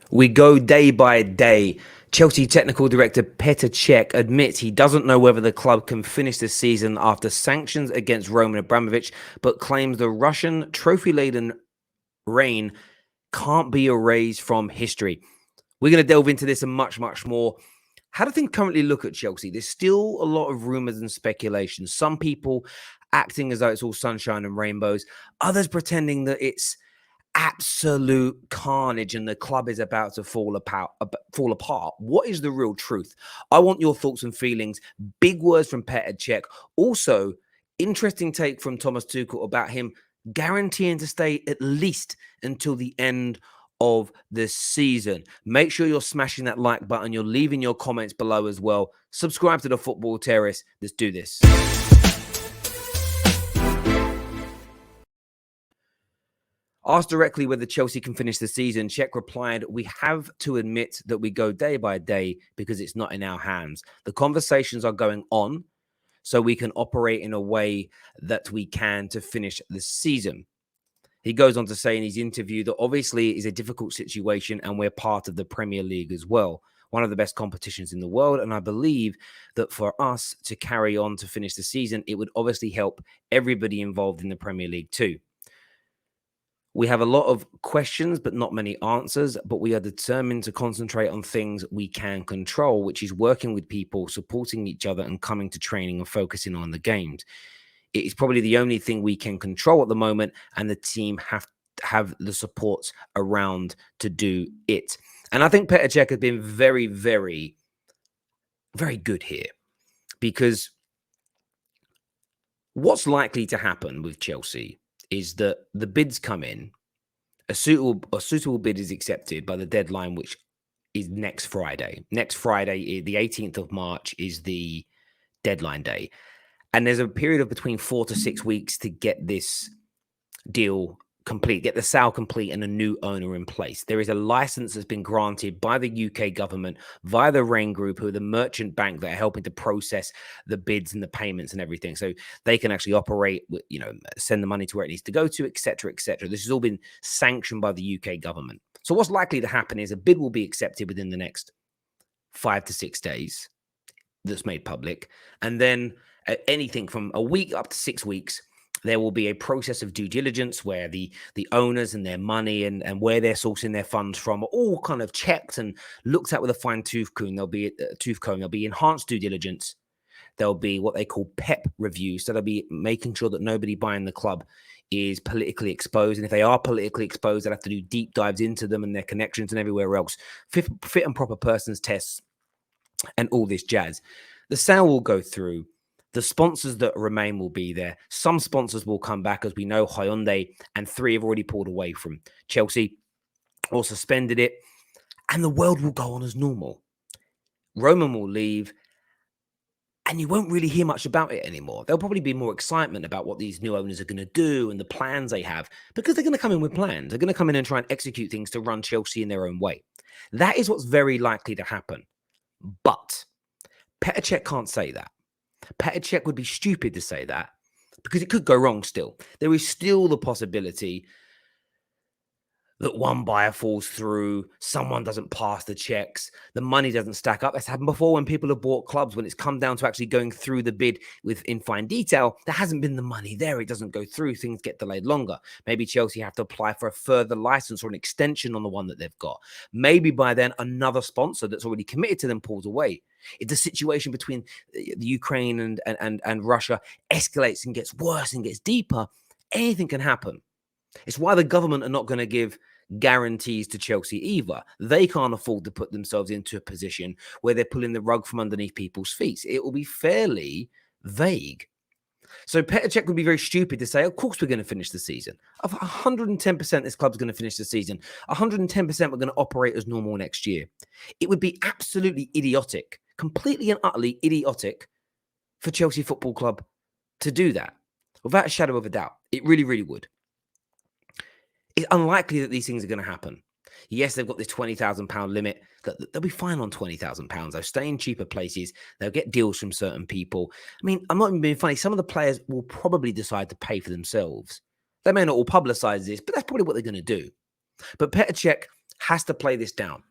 We go day by day. Chelsea technical director Petr Cech admits he doesn't know whether the club can finish the season after sanctions against Roman Abramovich, but claims the Russian trophy-laden reign can't be erased from history. We're going to delve into this and much, much more. How do things currently look at Chelsea? There's still a lot of rumours and speculation. Some people acting as though it's all sunshine and rainbows, others pretending that it's absolute carnage and the club is about to fall apart. What is the real truth? I want your thoughts and feelings. Big words from Petr Cech. Also, interesting take from Thomas Tuchel about him guaranteeing to stay at least until the end of the season. Make sure you're smashing that like button. You're leaving your comments below as well. Subscribe to the Football Terrace. Let's do this. Asked directly whether Chelsea can finish the season, Cech replied, "We have to admit that we go day by day because it's not in our hands. The conversations are going on so we can operate in a way that we can to finish the season." He goes on to say in his interview that obviously it is a difficult situation and we're part of the Premier League as well, one of the best competitions in the world. And I believe that for us to carry on to finish the season, it would obviously help everybody involved in the Premier League too. We have a lot of questions, but not many answers, but we are determined to concentrate on things we can control, which is working with people, supporting each other and coming to training and focusing on the games. It is probably the only thing we can control at the moment, and the team have the support around to do it. And I think Petr Cech has been very, very, very good here, because what's likely to happen with Chelsea is that the bids come in, a suitable bid is accepted by the deadline, which is next Friday. Next Friday, the 18th of March, is the deadline day. And there's a period of between 4 to 6 weeks to get this deal complete, get the sale complete and a new owner in place. There is a license that's been granted by the UK government via the Rain Group, who are the merchant bank that are helping to process the bids and the payments and everything. So they can actually operate, send the money to where it needs to go to, etc., etc. This has all been sanctioned by the UK government. So what's likely to happen is a bid will be accepted within the next 5 to 6 days that's made public. And then anything from a week up to 6 weeks, there will be a process of due diligence where the owners and their money and where they're sourcing their funds from are all kind of checked and looked at with a fine tooth comb. There'll be enhanced due diligence. There'll be what they call PEP reviews. So they'll be making sure that nobody buying the club is politically exposed. And if they are politically exposed, they'll have to do deep dives into them and their connections and everywhere else. Fit and proper persons tests and all this jazz. The sale will go through. The sponsors that remain will be there. Some sponsors will come back, as we know, Hyundai and 3 have already pulled away from Chelsea or suspended it, and the world will go on as normal. Roman will leave, and you won't really hear much about it anymore. There'll probably be more excitement about what these new owners are going to do and the plans they have, because they're going to come in with plans. They're going to come in and try and execute things to run Chelsea in their own way. That is what's very likely to happen. But Petr Cech can't say that. Petr Cech would be stupid to say that, because it could go wrong still. There is still the possibility that one buyer falls through, someone doesn't pass the checks, the money doesn't stack up. That's happened before when people have bought clubs. When it's come down to actually going through the bid in fine detail, there hasn't been the money there. It doesn't go through. Things get delayed longer. Maybe Chelsea have to apply for a further license or an extension on the one that they've got. Maybe by then another sponsor that's already committed to them pulls away. If the situation between the Ukraine and Russia escalates and gets worse and gets deeper, anything can happen. It's why the government are not going to give guarantees to Chelsea either. They can't afford to put themselves into a position where they're pulling the rug from underneath people's feet. It will be fairly vague. So Petr Cech would be very stupid to say, of course we're going to finish the season. Of 110% this club's going to finish the season. 110% we're going to operate as normal next year. It would be absolutely idiotic, completely and utterly idiotic for Chelsea Football Club to do that, without a shadow of a doubt. It really, really would. It's unlikely that these things are going to happen. Yes, they've got this £20,000 limit. They'll be fine on £20,000. They'll stay in cheaper places. They'll get deals from certain people. I mean, I'm not even being funny. Some of the players will probably decide to pay for themselves. They may not all publicize this, but that's probably what they're going to do. But Petr Cech has to play this down.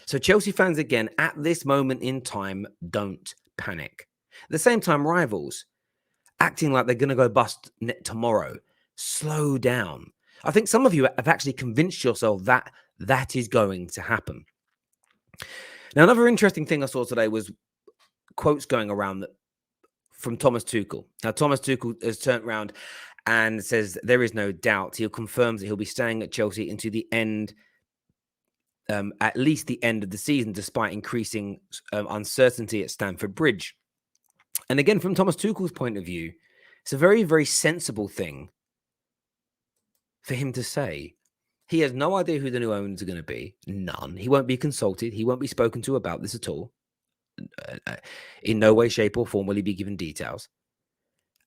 So Chelsea fans, again, at this moment in time, don't panic. At the same time, rivals acting like they're going to go bust tomorrow. Slow down. I think some of you have actually convinced yourself that that is going to happen. Now, another interesting thing I saw today was quotes going around from Thomas Tuchel. Now, Thomas Tuchel has turned around and says there is no doubt. He confirms that he'll be staying at Chelsea into the end, at least the end of the season, despite increasing uncertainty at Stamford Bridge. And again, from Thomas Tuchel's point of view, it's a very, very sensible thing for him to say. He has no idea who the new owners are going to be. None. He won't be consulted. He won't be spoken to about this at all. In no way, shape, or form will he be given details.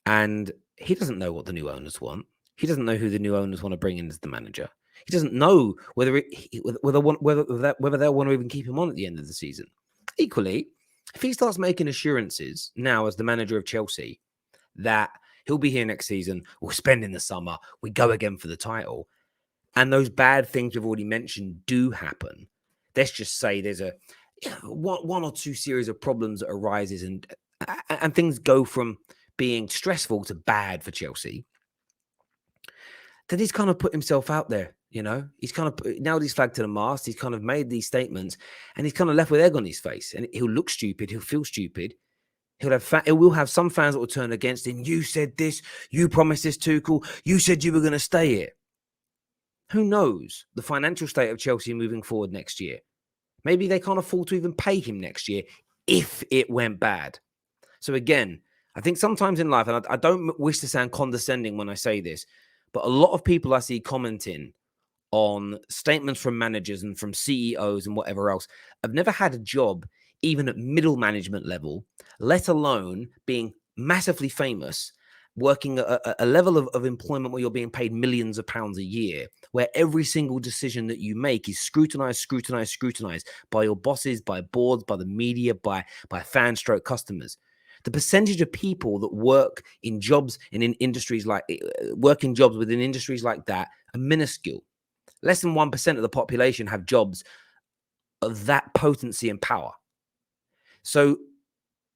And he doesn't know what the new owners want. He doesn't know who the new owners want to bring in as the manager. He doesn't know whether they'll want to even keep him on at the end of the season. Equally, if he starts making assurances now as the manager of Chelsea that he'll be here next season, we'll spend in the summer, we go again for the title, and those bad things we've already mentioned do happen, let's just say there's a one or two series of problems that arises and things go from being stressful to bad for Chelsea, then he's kind of put himself out there. He's kind of nailed his flag to the mast. He's kind of made these statements and he's kind of left with egg on his face, and he'll look stupid. He'll feel stupid. It will have some fans that will turn against him. You said this, you promised this, Tuchel. You said you were going to stay here. Who knows the financial state of Chelsea moving forward next year? Maybe they can't afford to even pay him next year if it went bad. So again, I think sometimes in life, and I don't wish to sound condescending when I say this, but a lot of people I see commenting on statements from managers and from CEOs and whatever else have never had a job, even at middle management level, let alone being massively famous, working at a level of employment where you're being paid millions of pounds a year, where every single decision that you make is scrutinized by your bosses, by boards, by the media, by fan stroke customers. The percentage of people that work in jobs and in industries like working jobs within industries like that are minuscule. Less than 1% of the population have jobs of that potency and power. So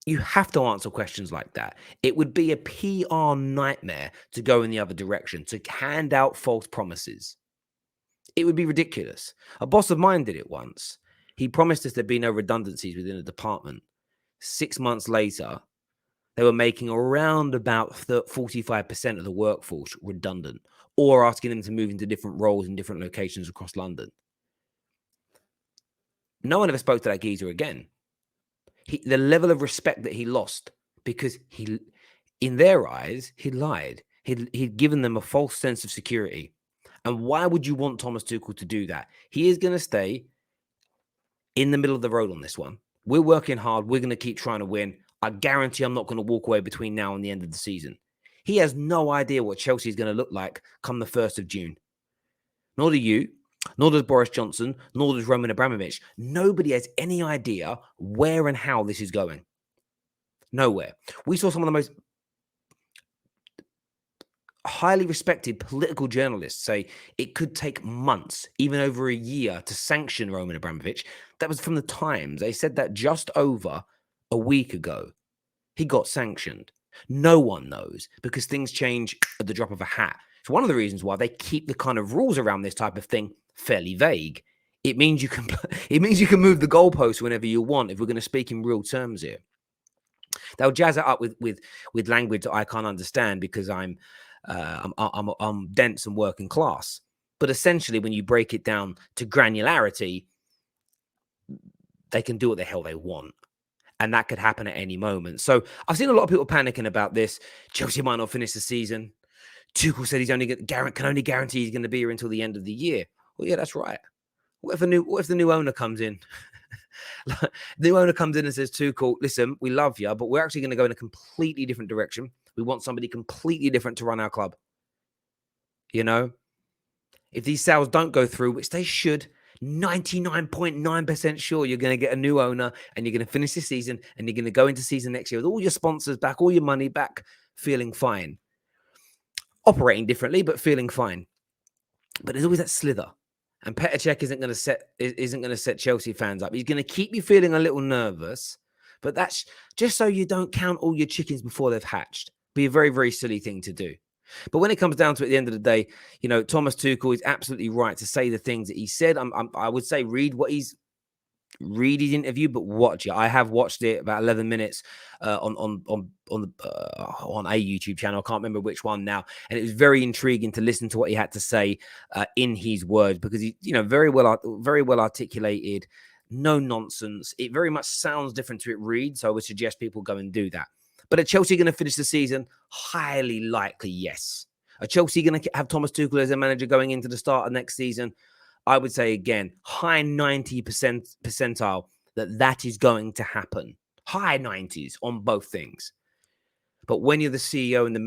you have to answer questions like that. It would be a PR nightmare to go in the other direction, to hand out false promises. It would be ridiculous. A boss of mine did it once. He promised us there'd be no redundancies within the department. 6 months later, they were making around about 45% of the workforce redundant, or asking them to move into different roles in different locations across London. No one ever spoke to that geezer again. The level of respect that he lost, because in their eyes, he lied. He'd given them a false sense of security. And why would you want Thomas Tuchel to do that? He is going to stay in the middle of the road on this one. We're working hard. We're going to keep trying to win. I guarantee I'm not going to walk away between now and the end of the season. He has no idea what Chelsea is going to look like come the 1st of June. Nor do you, nor does Boris Johnson, nor does Roman Abramovich. Nobody has any idea where and how this is going. Nowhere. We saw some of the most highly respected political journalists say it could take months, even over a year, to sanction Roman Abramovich. That was from the Times. They said that just over a week ago. He got sanctioned. No one knows, because things change at the drop of a hat. It's one of the reasons why they keep the kind of rules around this type of thing fairly vague. It means you can move the goalposts whenever you want, if we're going to speak in real terms here. They'll jazz it up with language that I can't understand because I'm dense and working class. But essentially, when you break it down to granularity, they can do what the hell they want. And that could happen at any moment. So I've seen a lot of people panicking about this. Chelsea might not finish the season. Tuchel said he's can only guarantee he's going to be here until the end of the year. Well, yeah, that's right. What if the new owner comes in? The new owner comes in and says, Tuchel, listen, we love you, but we're actually going to go in a completely different direction. We want somebody completely different to run our club. If these sales don't go through, which they should, 99.9% sure you're going to get a new owner and you're going to finish the season and you're going to go into season next year with all your sponsors back, all your money back, feeling fine. Operating differently, but feeling fine. But there's always that slither. And Petr Cech isn't going to set Chelsea fans up. He's going to keep you feeling a little nervous, but that's just so you don't count all your chickens before they've hatched. Be a very, very silly thing to do. But when it comes down to it, at the end of the day, you know, Thomas Tuchel is absolutely right to say the things that he said. I would say read his interview, but watch it. I have watched it about 11 minutes on a YouTube channel. I can't remember which one now, and it was very intriguing to listen to what he had to say in his words, because he, you know, very well articulated, no nonsense. It very much sounds different to it reads, so I would suggest people go and do that. But are Chelsea going to finish the season? Highly likely, yes. Are Chelsea going to have Thomas Tuchel as a manager going into the start of next season? I would say, again, high 90% percentile that is going to happen. High 90s on both things. But when you're the CEO and the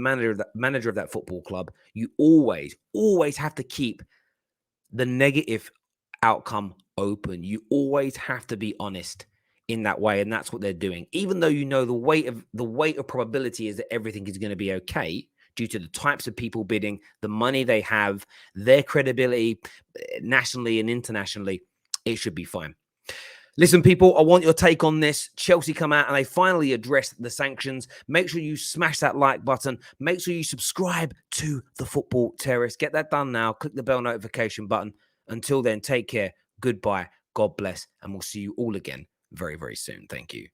manager of that football club, you always have to keep the negative outcome open. You always have to be honest in that way, and that's what they're doing. Even though you know the weight of probability is that everything is going to be okay, due to the types of people bidding, the money they have, their credibility nationally and internationally, it should be fine. Listen, people, I want your take on this. Chelsea come out and they finally address the sanctions. Make sure you smash that like button. Make sure you subscribe to the Football Terrace. Get that done now. Click the bell notification button. Until then, take care. Goodbye. God bless. And we'll see you all again very, very soon. Thank you.